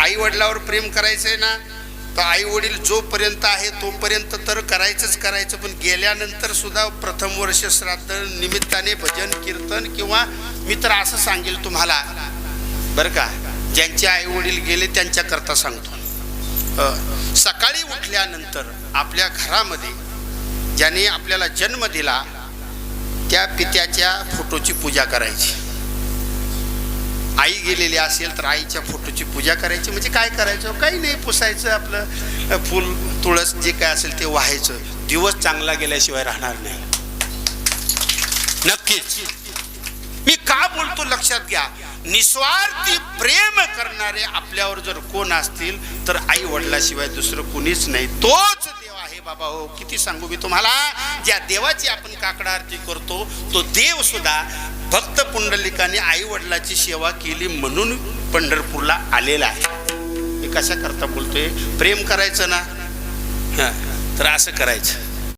आई वडिलावर प्रेम करायचंय ना, तर आई वडील जोपर्यंत आहे तोपर्यंत तर करायचं, पण गेल्यानंतर सुद्धा प्रथम वर्ष श्राद्ध निमित्ताने भजन कीर्तन किंवा मी तर असं सांगेल तुम्हाला बरं का, ज्यांचे आई वडील गेले त्यांच्याकरता सांगतो, सकाळी उठल्यानंतर आपल्या घरामध्ये ज्याने आपल्याला जन्म दिला त्या पित्याच्या फोटोची पूजा करायची. आई गेलेली असेल तर आईच्या फोटोची पूजा करायची. म्हणजे काय करायचं, काही नाही, पुसायचं, आपलं फुल तुळस जे काय असेल ते व्हायचं. दिवस चांगला गेल्याशिवाय राहणार नाही. नक्कीच मी का बोलतो लक्षात घ्या, निस्वार्थी प्रेम करणारे आपल्यावर जर कोण असतील तर आई वडिलाशिवाय दुसरं कोणीच नाही, तोच देव आहे बाबा. हो, किती सांगू मी तुम्हाला, ज्या देवाची आपण काकडा आरती करतो तो देव सुद्धा भक्त पुंडलिकाने आई वडिलाची सेवा केली म्हणून पंढरपूरला आलेला आहे. मी कशा करता बोलतोय, प्रेम करायचं ना, तर असं करायचं.